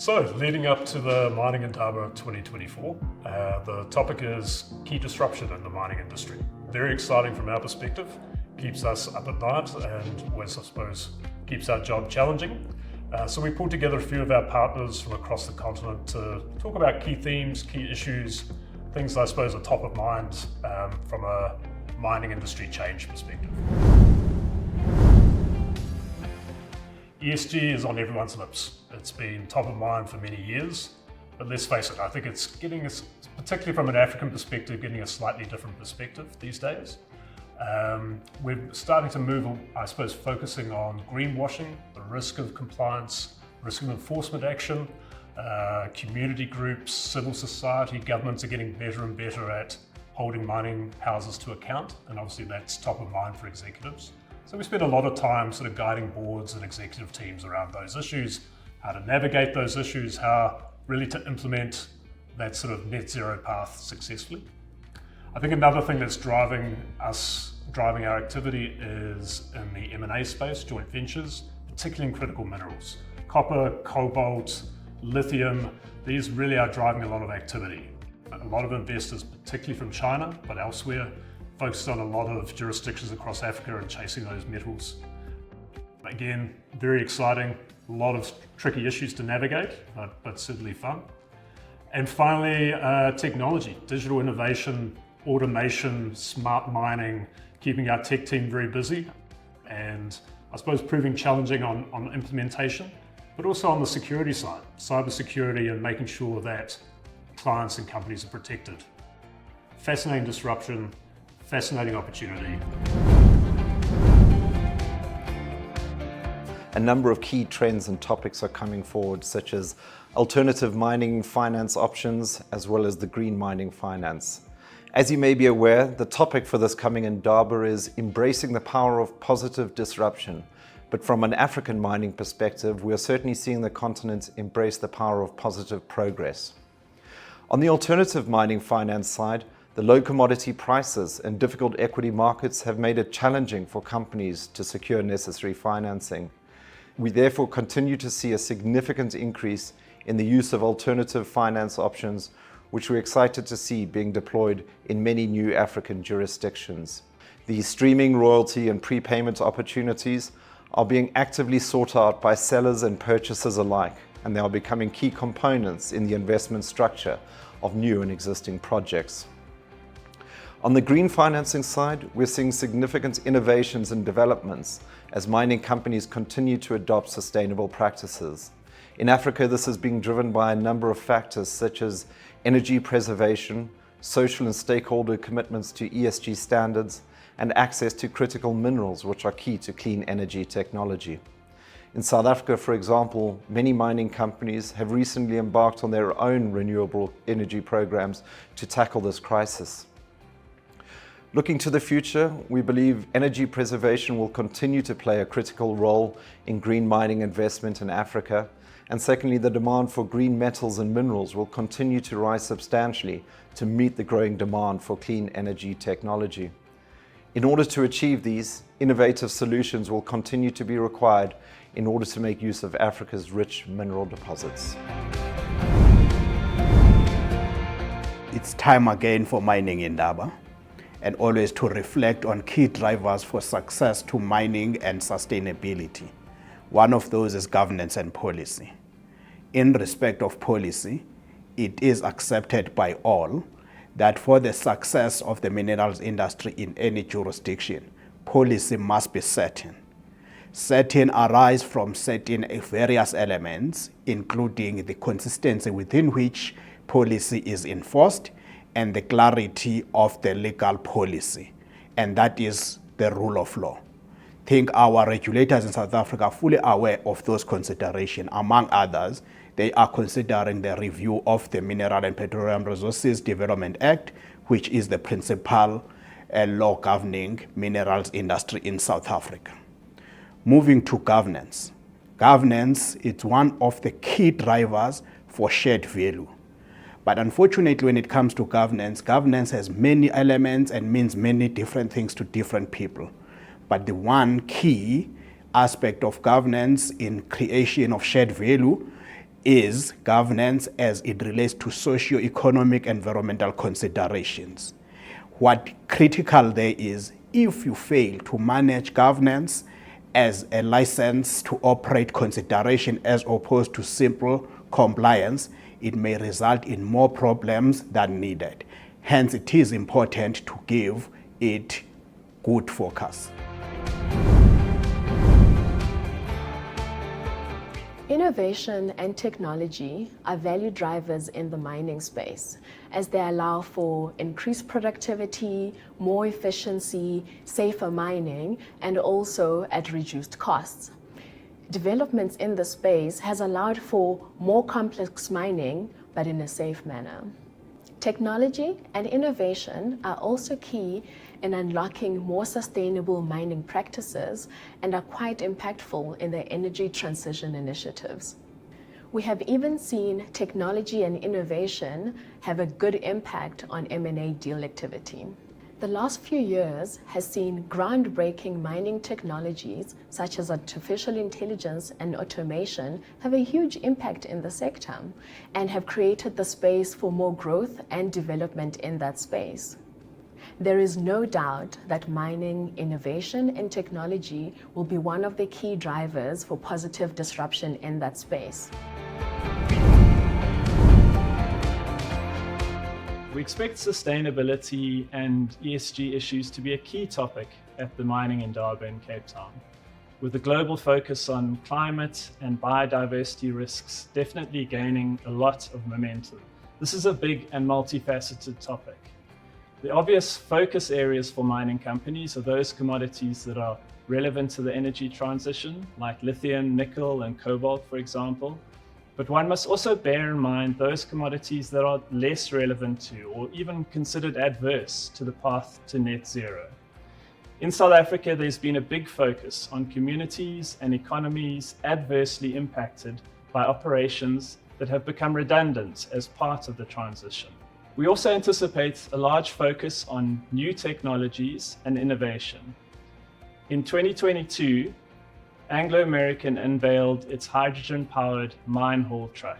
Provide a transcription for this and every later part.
So, leading up to the Mining Indaba 2024, the topic is key disruption in the mining industry. Very exciting from our perspective, keeps us up at night and I suppose keeps our job challenging. So we pulled together a few of our partners from across the continent to talk about key themes, key issues, things I suppose are top of mind from a mining industry change perspective. ESG is on everyone's lips. It's been top of mind for many years, but let's face it, I think it's getting us, particularly from an African perspective, getting a slightly different perspective these days. We're starting to move, I suppose, focusing on greenwashing, the risk of compliance, risk of enforcement action. Community groups, civil society, governments are getting better and better at holding mining houses to account, and obviously that's top of mind for executives. So we spend a lot of time sort of guiding boards and executive teams around those issues, how to navigate those issues, how really to implement that sort of net zero path successfully. I think another thing that's driving our activity is in the M&A space, joint ventures, particularly in critical minerals. Copper, cobalt, lithium, these really are driving a lot of activity. A lot of investors, particularly from China, but elsewhere, focused on a lot of jurisdictions across Africa and chasing those metals. Again, very exciting, a lot of tricky issues to navigate, but certainly fun. And finally, technology, digital innovation, automation, smart mining, keeping our tech team very busy, and I suppose proving challenging on implementation, but also on the security side, cybersecurity and making sure that clients and companies are protected. Fascinating disruption, fascinating opportunity. A number of key trends and topics are coming forward, such as alternative mining finance options, as well as the green mining finance. As you may be aware, the topic for this coming Indaba is embracing the power of positive disruption. But from an African mining perspective, we are certainly seeing the continent embrace the power of positive progress. On the alternative mining finance side, the low commodity prices and difficult equity markets have made it challenging for companies to secure necessary financing. We therefore continue to see a significant increase in the use of alternative finance options, which we're excited to see being deployed in many new African jurisdictions. These streaming, royalty and prepayment opportunities are being actively sought out by sellers and purchasers alike, and they are becoming key components in the investment structure of new and existing projects. On the green financing side, we're seeing significant innovations and developments as mining companies continue to adopt sustainable practices. In Africa, this is being driven by a number of factors such as energy preservation, social and stakeholder commitments to ESG standards, and access to critical minerals, which are key to clean energy technology. In South Africa, for example, many mining companies have recently embarked on their own renewable energy programs to tackle this crisis. Looking to the future, we believe energy preservation will continue to play a critical role in green mining investment in Africa. And secondly, the demand for green metals and minerals will continue to rise substantially to meet the growing demand for clean energy technology. In order to achieve these, innovative solutions will continue to be required in order to make use of Africa's rich mineral deposits. It's time again for Mining Indaba, and always to reflect on key drivers for success to mining and sustainability. One of those is governance and policy. In respect of policy, it is accepted by all that for the success of the minerals industry in any jurisdiction, policy must be certain. Certain arise from certain various elements, including the consistency within which policy is enforced and the clarity of the legal policy, and that is the rule of law. I think our regulators in South Africa are fully aware of those considerations. Among others, they are considering the review of the Mineral and Petroleum Resources Development Act, which is the principal law governing minerals industry in South Africa. Moving to governance. Governance is one of the key drivers for shared value. But unfortunately, when it comes to governance, governance has many elements and means many different things to different people. But the one key aspect of governance in creation of shared value is governance as it relates to socio-economic environmental considerations. What critical there is, if you fail to manage governance as a license to operate consideration as opposed to simple compliance, it may result in more problems than needed. Hence, it is important to give it good focus. Innovation and technology are value drivers in the mining space, as they allow for increased productivity, more efficiency, safer mining, and also at reduced costs. Developments in the space has allowed for more complex mining, but in a safe manner. Technology and innovation are also key in unlocking more sustainable mining practices and are quite impactful in the energy transition initiatives. We have even seen technology and innovation have a good impact on M&A deal activity. The last few years has seen groundbreaking mining technologies such as artificial intelligence and automation have a huge impact in the sector and have created the space for more growth and development in that space. There is no doubt that mining innovation and technology will be one of the key drivers for positive disruption in that space. We expect sustainability and ESG issues to be a key topic at the Mining Indaba in Cape Town, with the global focus on climate and biodiversity risks definitely gaining a lot of momentum. This is a big and multifaceted topic. The obvious focus areas for mining companies are those commodities that are relevant to the energy transition, like lithium, nickel, and cobalt, for example. But one must also bear in mind those commodities that are less relevant to or even considered adverse to the path to net zero. In South Africa, there's been a big focus on communities and economies adversely impacted by operations that have become redundant as part of the transition. We also anticipate a large focus on new technologies and innovation. In 2022, Anglo American unveiled its hydrogen-powered mine haul truck.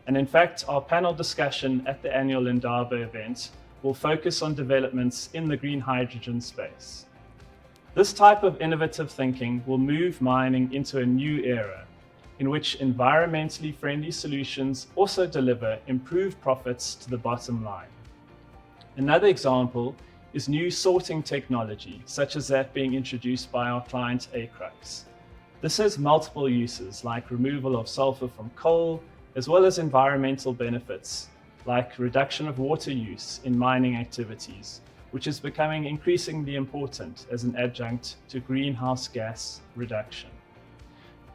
And in fact, our panel discussion at the annual Indaba event will focus on developments in the green hydrogen space. This type of innovative thinking will move mining into a new era, in which environmentally friendly solutions also deliver improved profits to the bottom line. Another example is new sorting technology, such as that being introduced by our client Acrux. This has multiple uses, like removal of sulfur from coal, as well as environmental benefits, like reduction of water use in mining activities, which is becoming increasingly important as an adjunct to greenhouse gas reduction.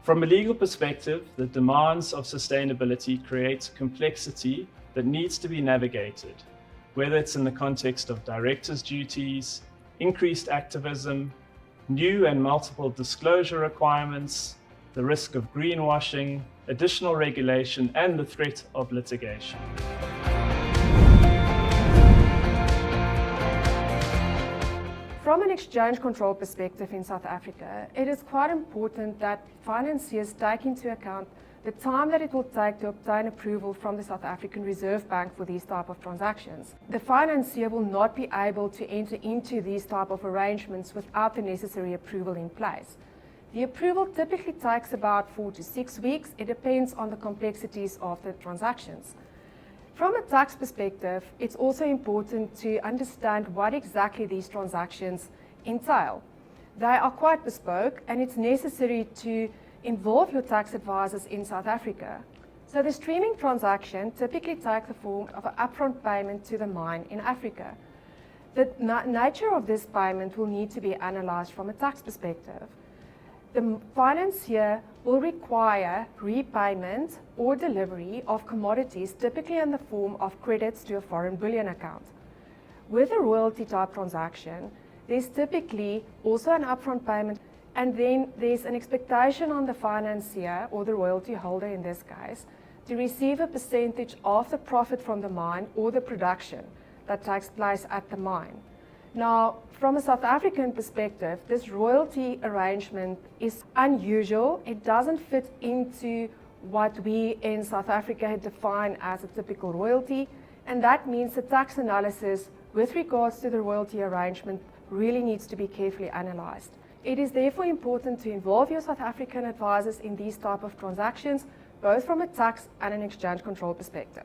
From a legal perspective, the demands of sustainability create complexity that needs to be navigated, whether it's in the context of directors' duties, increased activism, new and multiple disclosure requirements, the risk of greenwashing, additional regulation, and the threat of litigation. From an exchange control perspective in South Africa, it is quite important that financiers take into account the time that it will take to obtain approval from the South African Reserve Bank for these type of transactions. The financier will not be able to enter into these type of arrangements without the necessary approval in place. The approval typically takes about 4 to 6 weeks. It depends on the complexities of the transactions. From a tax perspective, it's also important to understand what exactly these transactions entail. They are quite bespoke, and it's necessary to involve your tax advisors in South Africa. So the streaming transaction typically takes the form of an upfront payment to the mine in Africa. The nature of this payment will need to be analyzed from a tax perspective. The financier will require repayment or delivery of commodities, typically in the form of credits to a foreign bullion account. With a royalty type transaction, there's typically also an upfront payment, and then there's an expectation on the financier, or the royalty holder in this case, to receive a percentage of the profit from the mine or the production that takes place at the mine. Now, from a South African perspective, this royalty arrangement is unusual. It doesn't fit into what we in South Africa define as a typical royalty, and that means the tax analysis with regards to the royalty arrangement really needs to be carefully analysed. It is therefore important to involve your South African advisors in these type of transactions, both from a tax and an exchange control perspective.